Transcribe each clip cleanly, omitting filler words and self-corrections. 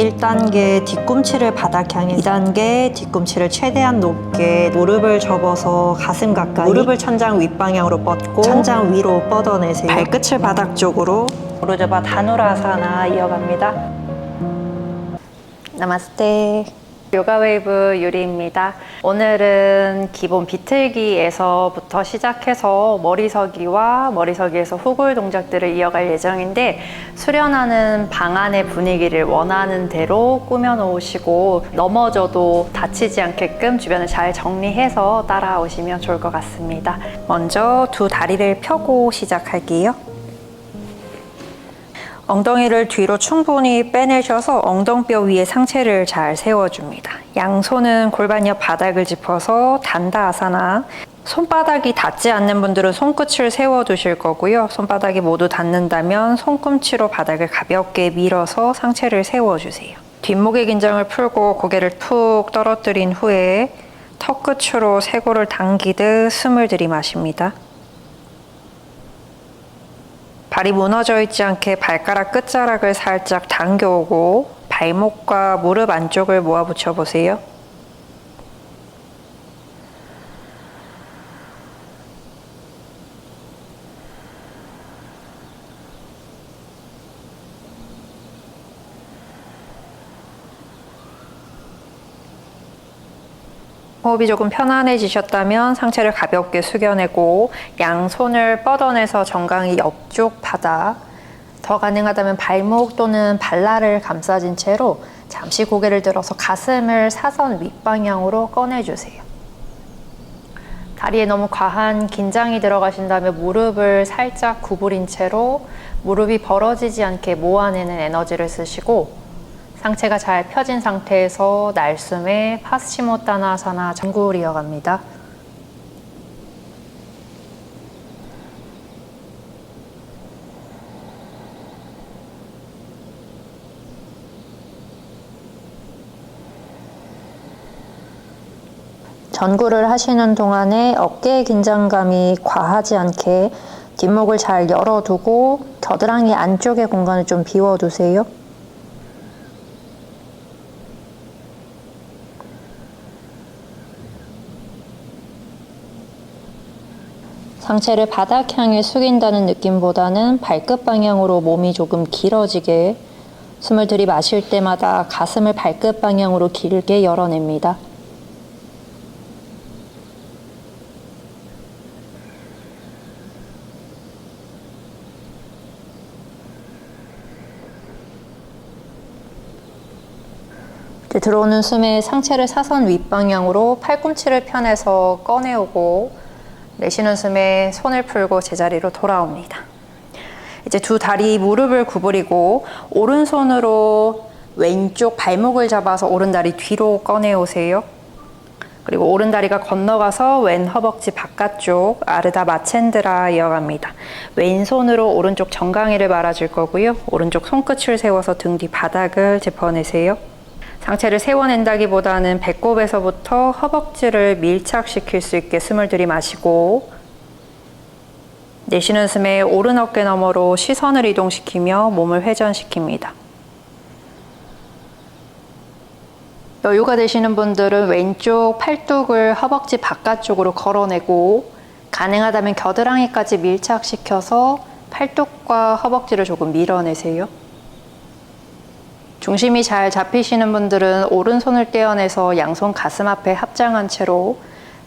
1단계 뒤꿈치를 바닥 향해, 2단계 뒤꿈치를 최대한 높게, 무릎을 접어서 가슴 가까이, 무릎을 천장 윗방향으로 뻗고 천장 위로 뻗어내세요. 발끝을 바닥 쪽으로, 오르저바 다누라사나 이어갑니다. 나마스테. 요가 웨이브 유리입니다. 오늘은 기본 비틀기에서부터 시작해서 머리서기와 머리서기에서 후굴 동작들을 이어갈 예정인데, 수련하는 방 안의 분위기를 원하는 대로 꾸며 놓으시고 넘어져도 다치지 않게끔 주변을 잘 정리해서 따라오시면 좋을 것 같습니다. 먼저 두 다리를 펴고 시작할게요. 엉덩이를 뒤로 충분히 빼내셔서 엉덩뼈 위에 상체를 잘 세워줍니다. 양손은 골반 옆 바닥을 짚어서 단다 아사나. 손바닥이 닿지 않는 분들은 손끝을 세워두실 거고요. 손바닥이 모두 닿는다면 손꿈치로 바닥을 가볍게 밀어서 상체를 세워주세요. 뒷목의 긴장을 풀고 고개를 푹 떨어뜨린 후에 턱끝으로 쇄골을 당기듯 숨을 들이마십니다. 발이 무너져 있지 않게 발가락 끝자락을 살짝 당겨오고 발목과 무릎 안쪽을 모아 붙여 보세요. 호흡이 조금 편안해지셨다면 상체를 가볍게 숙여내고 양손을 뻗어내서 정강이 옆쪽 바닥, 더 가능하다면 발목 또는 발날을 감싸진 채로 잠시 고개를 들어서 가슴을 사선 윗방향으로 꺼내주세요. 다리에 너무 과한 긴장이 들어가신다면 무릎을 살짝 구부린 채로 무릎이 벌어지지 않게 모아내는 에너지를 쓰시고, 상체가 잘 펴진 상태에서 날숨에 파스치모타나사나 전구를 이어갑니다. 전구를 하시는 동안에 어깨의 긴장감이 과하지 않게 뒷목을 잘 열어두고 겨드랑이 안쪽의 공간을 좀 비워두세요. 상체를 바닥 향해 숙인다는 느낌보다는 발끝 방향으로 몸이 조금 길어지게, 숨을 들이마실 때마다 가슴을 발끝 방향으로 길게 열어냅니다. 들어오는 숨에 상체를 사선 윗방향으로 팔꿈치를 펴내서 꺼내오고, 내쉬는 숨에 손을 풀고 제자리로 돌아옵니다. 이제 두 다리 무릎을 구부리고 오른손으로 왼쪽 발목을 잡아서 오른다리 뒤로 꺼내오세요. 그리고 오른다리가 건너가서 왼 허벅지 바깥쪽 아르다 마첸드라 이어갑니다. 왼손으로 오른쪽 정강이를 말아줄 거고요. 오른쪽 손끝을 세워서 등 뒤 바닥을 짚어내세요. 상체를 세워낸다기보다는 배꼽에서부터 허벅지를 밀착시킬 수 있게 숨을 들이마시고, 내쉬는 숨에 오른 어깨 너머로 시선을 이동시키며 몸을 회전시킵니다. 여유가 되시는 분들은 왼쪽 팔뚝을 허벅지 바깥쪽으로 걸어내고, 가능하다면 겨드랑이까지 밀착시켜서 팔뚝과 허벅지를 조금 밀어내세요. 중심이 잘 잡히시는 분들은 오른손을 떼어내서 양손 가슴 앞에 합장한 채로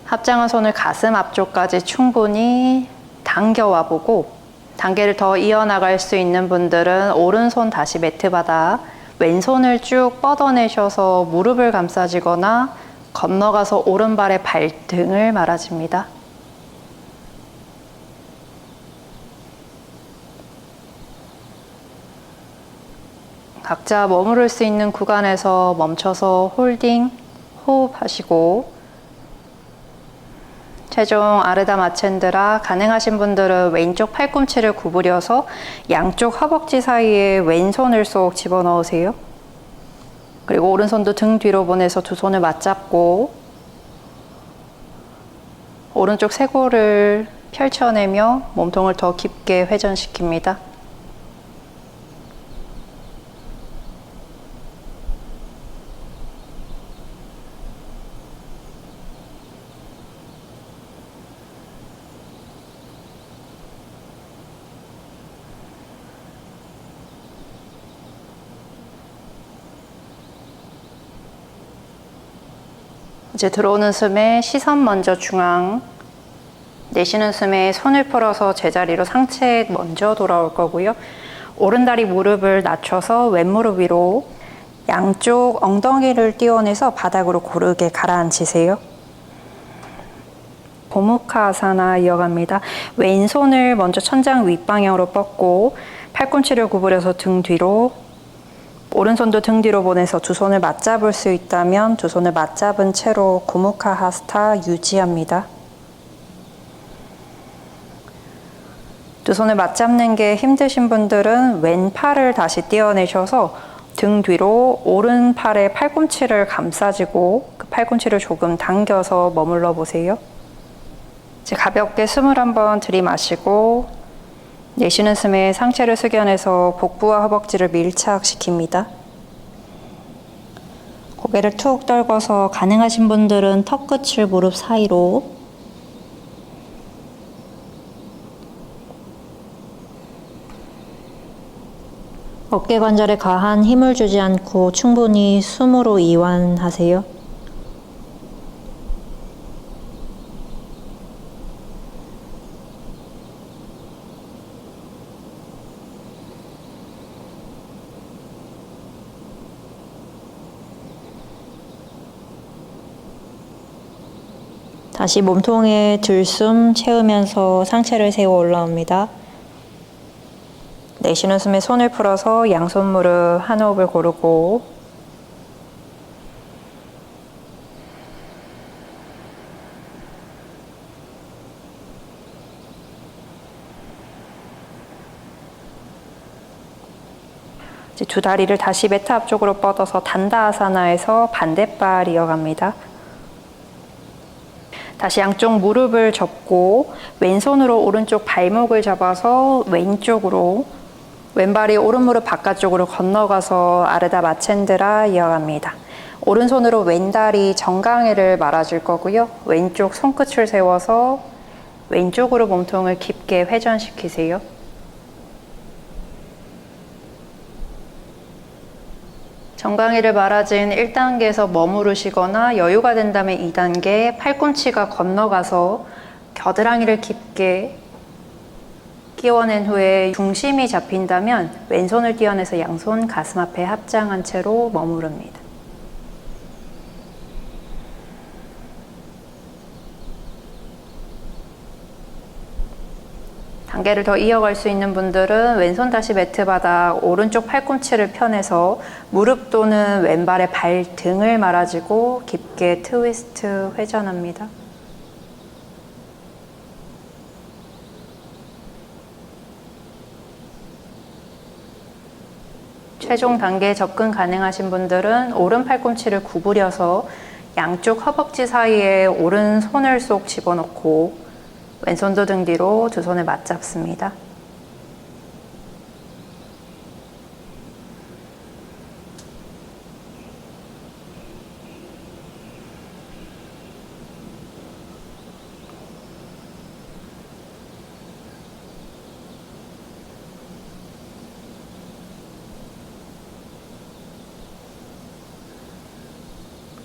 합장한 손을 가슴 앞쪽까지 충분히 당겨와 보고, 단계를 더 이어나갈 수 있는 분들은 오른손 다시 매트 바닥, 왼손을 쭉 뻗어내셔서 무릎을 감싸지거나 건너가서 오른발의 발등을 말아줍니다. 각자 머무를 수 있는 구간에서 멈춰서 홀딩, 호흡하시고, 최종 아르다 마첸드라 가능하신 분들은 왼쪽 팔꿈치를 구부려서 양쪽 허벅지 사이에 왼손을 쏙 집어넣으세요. 그리고 오른손도 등 뒤로 보내서 두 손을 맞잡고 오른쪽 쇄골을 펼쳐내며 몸통을 더 깊게 회전시킵니다. 이제 들어오는 숨에 시선 먼저 중앙, 내쉬는 숨에 손을 풀어서 제자리로 상체 먼저 돌아올 거고요. 오른다리 무릎을 낮춰서 왼무릎 위로, 양쪽 엉덩이를 띄워내서 바닥으로 고르게 가라앉히세요. 고무카아사나 이어갑니다. 왼손을 먼저 천장 윗방향으로 뻗고 팔꿈치를 구부려서 등 뒤로, 오른손도 등 뒤로 보내서 두 손을 맞잡을 수 있다면 두 손을 맞잡은 채로 고무카하스타 유지합니다. 두 손을 맞잡는 게 힘드신 분들은 왼팔을 다시 띄어내셔서 등 뒤로 오른팔에 팔꿈치를 감싸주고 그 팔꿈치를 조금 당겨서 머물러 보세요. 이제 가볍게 숨을 한번 들이마시고 내쉬는 숨에 상체를 숙여내서 복부와 허벅지를 밀착시킵니다. 고개를 툭 떨궈서 가능하신 분들은 턱끝을 무릎 사이로, 어깨 관절에 과한 힘을 주지 않고 충분히 숨으로 이완하세요. 다시 몸통에 들숨 채우면서 상체를 세워 올라옵니다. 내쉬는 숨에 손을 풀어서 양손 무릎 한 호흡을 고르고, 이제 두 다리를 다시 매트 앞쪽으로 뻗어서 단다아사나에서 반대발 이어갑니다. 다시 양쪽 무릎을 접고 왼손으로 오른쪽 발목을 잡아서 왼쪽으로, 왼발이 오른 무릎 바깥쪽으로 건너가서 아르다 마첸드라 이어갑니다. 오른손으로 왼다리 정강이를 말아줄 거고요. 왼쪽 손끝을 세워서 왼쪽으로 몸통을 깊게 회전시키세요. 정강이를 말아진 1단계에서 머무르시거나 여유가 된다면 2단계 팔꿈치가 건너가서 겨드랑이를 깊게 끼워낸 후에 중심이 잡힌다면 왼손을 띄어내서 양손 가슴 앞에 합장한 채로 머무릅니다. 단계를 더 이어갈 수 있는 분들은 왼손 다시 매트 바닥, 오른쪽 팔꿈치를 펴내서 무릎 또는 왼발의 발등을 말아주고 깊게 트위스트 회전합니다. 최종 단계에 접근 가능하신 분들은 오른 팔꿈치를 구부려서 양쪽 허벅지 사이에 오른손을 쏙 집어넣고 왼손도 등 뒤로 두 손을 맞잡습니다.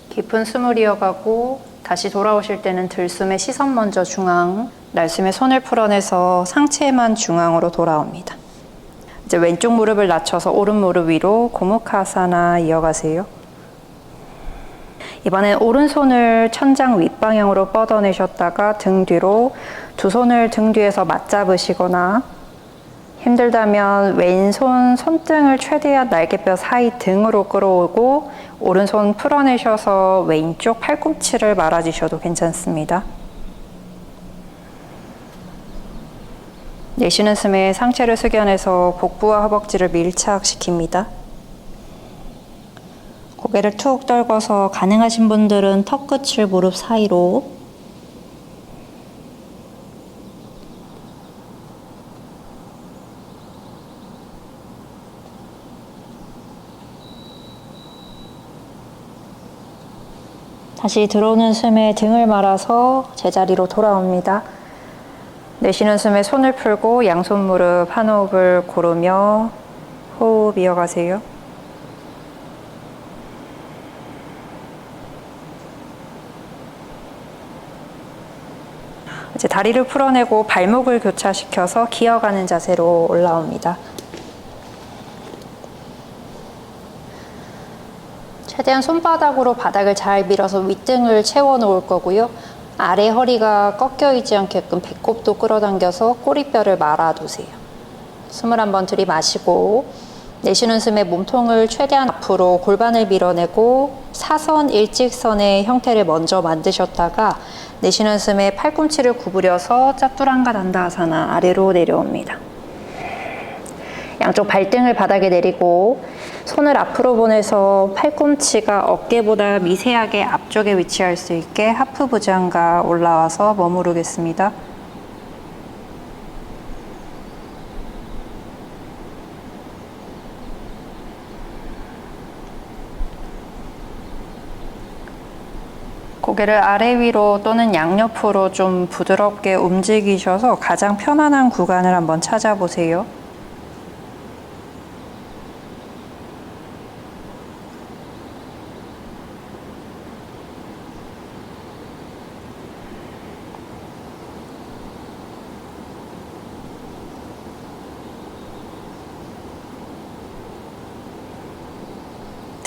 깊은 숨을 이어가고 다시 돌아오실 때는 들숨에 시선 먼저 중앙, 날숨에 손을 풀어내서 상체만 중앙으로 돌아옵니다. 이제 왼쪽 무릎을 낮춰서 오른 무릎 위로 고무카아사나 이어가세요. 이번엔 오른손을 천장 윗방향으로 뻗어내셨다가 등 뒤로 두 손을 등 뒤에서 맞잡으시거나 힘들다면 왼손 손등을 최대한 날개뼈 사이 등으로 끌어오고 오른손 풀어내셔서 왼쪽 팔꿈치를 말아주셔도 괜찮습니다. 내쉬는 숨에 상체를 숙여내서 복부와 허벅지를 밀착시킵니다. 고개를 툭 떨궈서 가능하신 분들은 턱끝을 무릎 사이로, 다시 들어오는 숨에 등을 말아서 제자리로 돌아옵니다. 내쉬는 숨에 손을 풀고 양손 무릎 한 호흡을 고르며 호흡 이어가세요. 이제 다리를 풀어내고 발목을 교차시켜서 기어가는 자세로 올라옵니다. 최대한 손바닥으로 바닥을 잘 밀어서 윗등을 채워 놓을 거고요. 아래 허리가 꺾여 있지 않게끔 배꼽도 끌어당겨서 꼬리뼈를 말아두세요. 숨을 한번 들이마시고 내쉬는 숨에 몸통을 최대한 앞으로 골반을 밀어내고 사선 일직선의 형태를 먼저 만드셨다가 내쉬는 숨에 팔꿈치를 구부려서 짜투랑가 단다아사나 아래로 내려옵니다. 양쪽 발등을 바닥에 내리고 손을 앞으로 보내서 팔꿈치가 어깨보다 미세하게 앞쪽에 위치할 수 있게 하프 부장가 올라와서 머무르겠습니다. 고개를 아래 위로 또는 양옆으로 좀 부드럽게 움직이셔서 가장 편안한 구간을 한번 찾아보세요.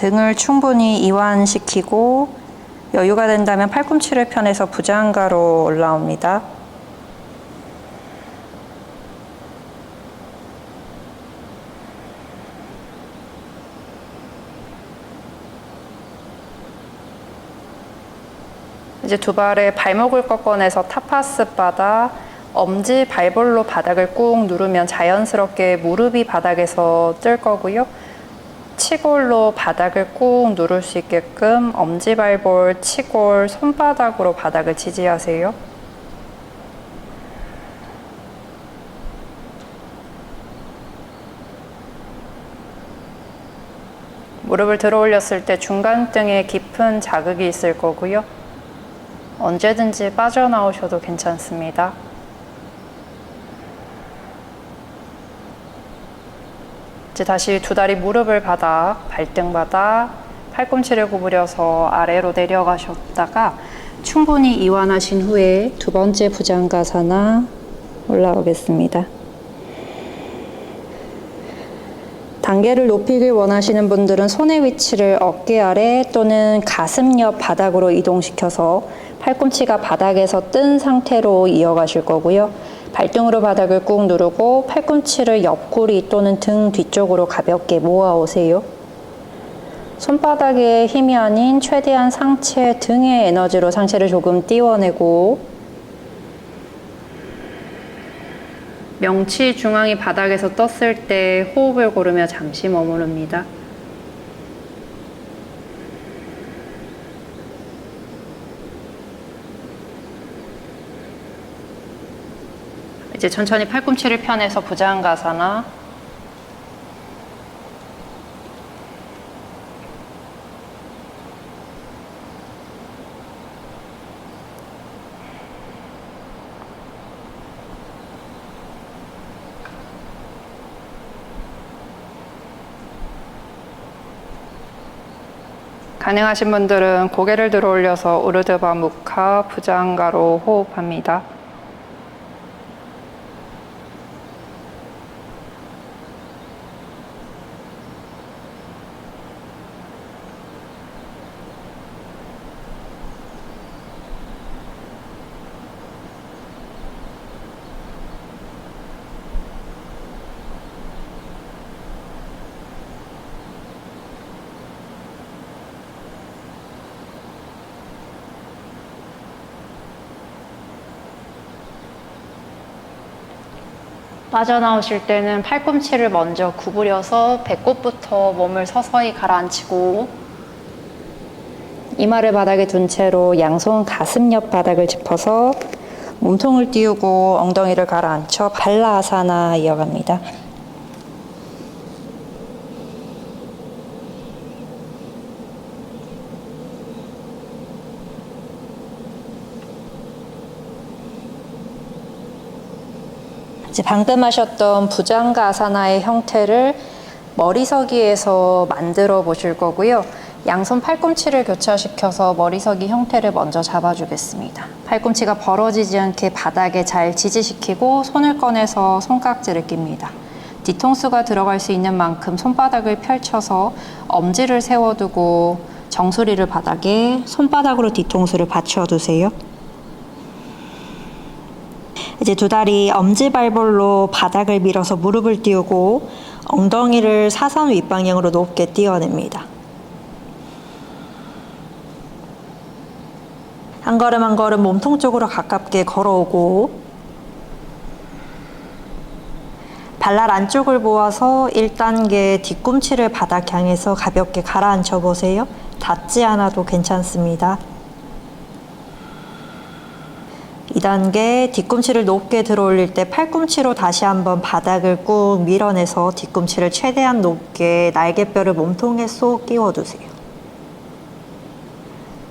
등을 충분히 이완시키고 여유가 된다면 팔꿈치를 펴내서 부장가로 올라옵니다. 이제 두 발에 발목을 꺾어내서 타파스 바다, 엄지 발볼로 바닥을 꾹 누르면 자연스럽게 무릎이 바닥에서 뜰 거고요. 치골로 바닥을 꾹 누를 수 있게끔 엄지발볼, 치골, 손바닥으로 바닥을 지지하세요. 무릎을 들어 올렸을 때 중간등에 깊은 자극이 있을 거고요. 언제든지 빠져나오셔도 괜찮습니다. 이제 다시 두 다리 무릎을 바닥, 발등 바닥, 팔꿈치를 구부려서 아래로 내려가셨다가 충분히 이완하신 후에 두 번째 부장가사나 올라오겠습니다. 단계를 높이길 원하시는 분들은 손의 위치를 어깨 아래 또는 가슴 옆 바닥으로 이동시켜서 팔꿈치가 바닥에서 뜬 상태로 이어가실 거고요. 발등으로 바닥을 꾹 누르고 팔꿈치를 옆구리 또는 등 뒤쪽으로 가볍게 모아오세요. 손바닥에 힘이 아닌 최대한 상체, 등의 에너지로 상체를 조금 띄워내고 명치 중앙이 바닥에서 떴을 때 호흡을 고르며 잠시 머무릅니다. 이제 천천히 팔꿈치를 펴내서 부장가사나 가능하신 분들은 고개를 들어 올려서 우르드바 무카 부장가로 호흡합니다. 빠져나오실 때는 팔꿈치를 먼저 구부려서 배꼽부터 몸을 서서히 가라앉히고 이마를 바닥에 둔 채로 양손 가슴 옆 바닥을 짚어서 몸통을 띄우고 엉덩이를 가라앉혀 발라아사나 이어갑니다. 이제 방금 하셨던 부장가 아사나의 형태를 머리서기에서 만들어 보실 거고요. 양손 팔꿈치를 교차시켜서 머리서기 형태를 먼저 잡아주겠습니다. 팔꿈치가 벌어지지 않게 바닥에 잘 지지시키고 손을 꺼내서 손깍지를 낍니다. 뒤통수가 들어갈 수 있는 만큼 손바닥을 펼쳐서 엄지를 세워두고 정수리를 바닥에 손바닥으로 뒤통수를 받쳐두세요. 이제 두 다리 엄지발볼로 바닥을 밀어서 무릎을 띄우고 엉덩이를 사선 윗방향으로 높게 띄워냅니다. 한 걸음 한 걸음 몸통 쪽으로 가깝게 걸어오고 발날 안쪽을 모아서 1단계 뒤꿈치를 바닥 향해서 가볍게 가라앉혀 보세요. 닿지 않아도 괜찮습니다. 2단계 뒤꿈치를 높게 들어 올릴 때 팔꿈치로 다시 한번 바닥을 꾹 밀어내서 뒤꿈치를 최대한 높게 날개뼈를 몸통에 쏙 끼워두세요.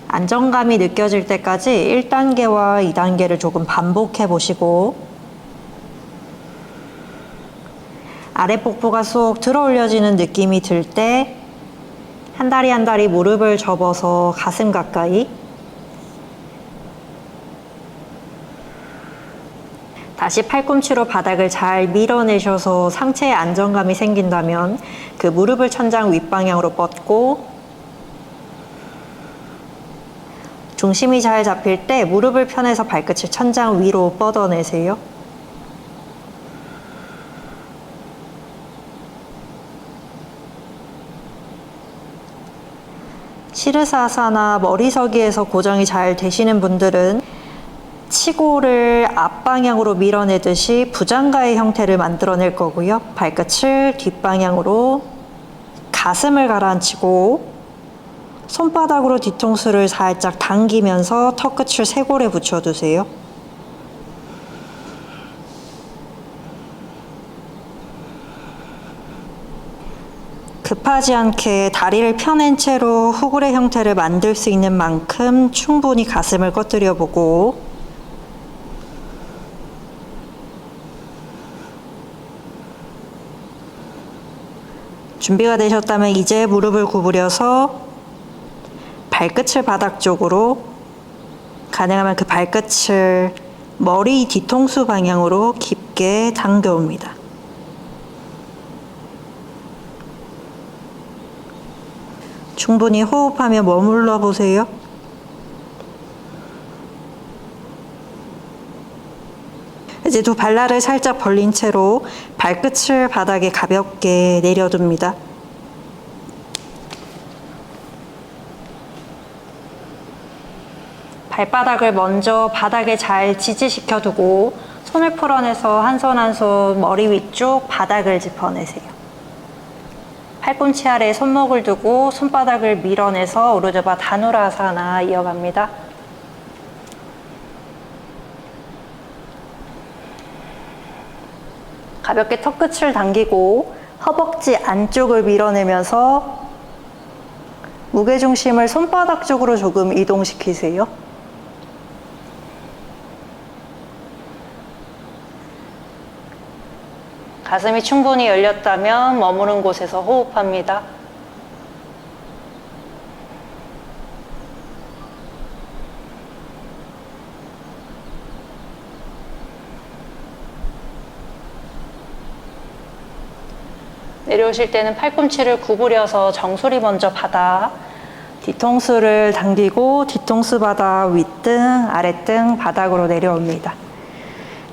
안정감이 느껴질 때까지 1단계와 2단계를 조금 반복해 보시고 아랫복부가 쏙 들어 올려지는 느낌이 들 때 한 다리 한 다리 무릎을 접어서 가슴 가까이 다시 팔꿈치로 바닥을 잘 밀어내셔서 상체에 안정감이 생긴다면 그 무릎을 천장 윗방향으로 뻗고 중심이 잘 잡힐 때 무릎을 펴내서 발끝을 천장 위로 뻗어내세요. 시르사사나 머리서기에서 고정이 잘 되시는 분들은 치고를 앞방향으로 밀어내듯이 부장가의 형태를 만들어낼 거고요. 발끝을 뒷방향으로 가슴을 가라앉히고 손바닥으로 뒤통수를 살짝 당기면서 턱끝을 쇄골에 붙여두세요. 급하지 않게 다리를 펴낸 채로 후굴의 형태를 만들 수 있는 만큼 충분히 가슴을 꺼뜨려 보고 준비가 되셨다면 이제 무릎을 구부려서 발끝을 바닥 쪽으로 가능하면 그 발끝을 머리 뒤통수 방향으로 깊게 당겨옵니다. 충분히 호흡하며 머물러 보세요. 이제 두 발날을 살짝 벌린 채로 발끝을 바닥에 가볍게 내려둡니다. 발바닥을 먼저 바닥에 잘 지지시켜 두고 손을 풀어내서 한 손 한 손 머리 위쪽 바닥을 짚어내세요. 팔꿈치 아래에 손목을 두고 손바닥을 밀어내서 우르드바 다누라사나 이어갑니다. 가볍게 턱끝을 당기고 허벅지 안쪽을 밀어내면서 무게중심을 손바닥 쪽으로 조금 이동시키세요. 가슴이 충분히 열렸다면 머무른 곳에서 호흡합니다. 내려오실 때는 팔꿈치를 구부려서 정수리 먼저 바닥, 뒤통수를 당기고 뒤통수 바닥, 윗등, 아랫등 바닥으로 내려옵니다.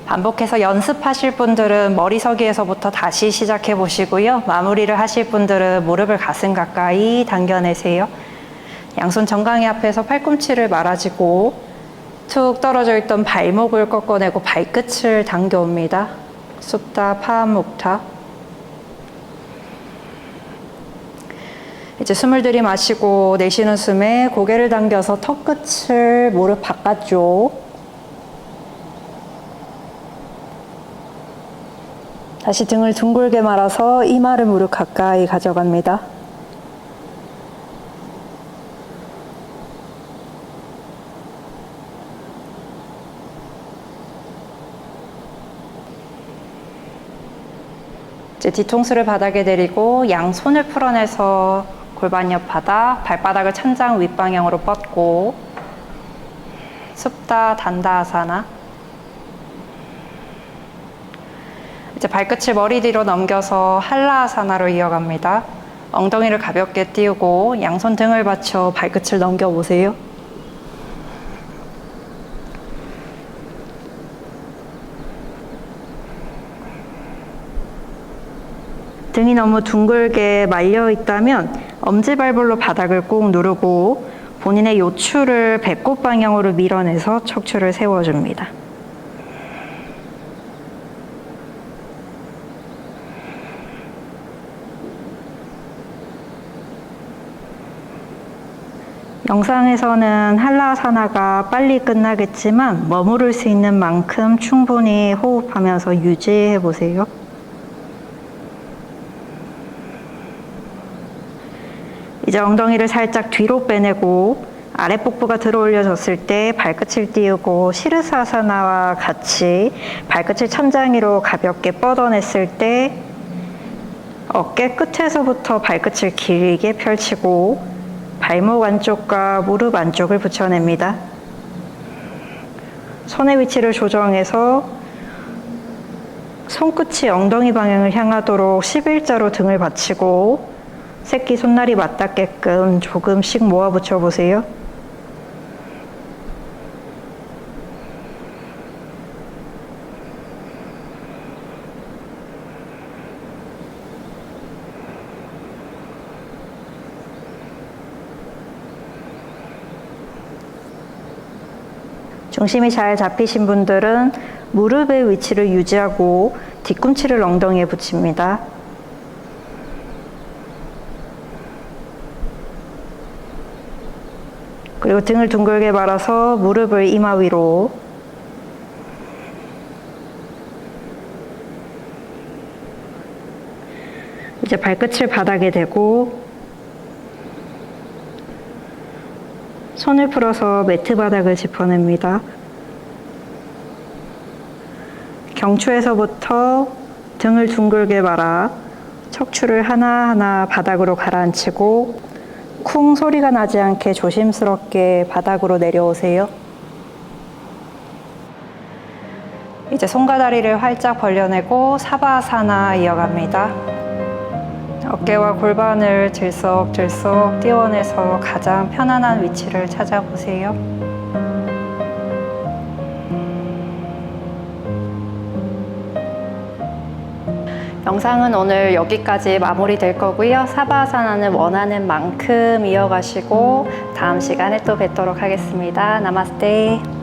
반복해서 연습하실 분들은 머리서기에서부터 다시 시작해 보시고요. 마무리를 하실 분들은 무릎을 가슴 가까이 당겨내세요. 양손 정강이 앞에서 팔꿈치를 말아주고 툭 떨어져 있던 발목을 꺾어내고 발끝을 당겨옵니다. supta 파묵타. 이제 숨을 들이마시고 내쉬는 숨에 고개를 당겨서 턱끝을 무릎 바깥쪽, 다시 등을 둥글게 말아서 이마를 무릎 가까이 가져갑니다. 이제 뒤통수를 바닥에 내리고 양손을 풀어내서 골반 옆 바닥, 발바닥을 천장 윗방향으로 뻗고 supta dandasana. 이제 발끝을 머리 뒤로 넘겨서 할라아사나로 이어갑니다. 엉덩이를 가볍게 띄우고 양손 등을 받쳐 발끝을 넘겨보세요. 등이 너무 둥글게 말려 있다면 엄지발볼로 바닥을 꾹 누르고 본인의 요추를 배꼽 방향으로 밀어내서 척추를 세워줍니다. 영상에서는 할라아사나가 빨리 끝나겠지만 머무를 수 있는 만큼 충분히 호흡하면서 유지해 보세요. 이제 엉덩이를 살짝 뒤로 빼내고 아랫복부가 들어 올려졌을 때 발끝을 띄우고 시르사사나와 같이 발끝을 천장 위로 가볍게 뻗어냈을 때 어깨 끝에서부터 발끝을 길게 펼치고 발목 안쪽과 무릎 안쪽을 붙여냅니다. 손의 위치를 조정해서 손끝이 엉덩이 방향을 향하도록 11자로 등을 받치고 새끼 손날이 맞닿게끔 조금씩 모아 붙여 보세요. 중심이 잘 잡히신 분들은 무릎의 위치를 유지하고 뒤꿈치를 엉덩이에 붙입니다. 그리고 등을 둥글게 말아서 무릎을 이마 위로, 이제 발끝을 바닥에 대고 손을 풀어서 매트 바닥을 짚어냅니다. 경추에서부터 등을 둥글게 말아 척추를 하나하나 바닥으로 가라앉히고 쿵 소리가 나지 않게 조심스럽게 바닥으로 내려오세요. 이제 손과 다리를 활짝 벌려내고 사바아사나 이어갑니다. 어깨와 골반을 들썩들썩 띄워내서 가장 편안한 위치를 찾아보세요. 영상은 오늘 여기까지 마무리될 거고요. 사바아사나는 원하는 만큼 이어가시고 다음 시간에 또 뵙도록 하겠습니다. 나마스테.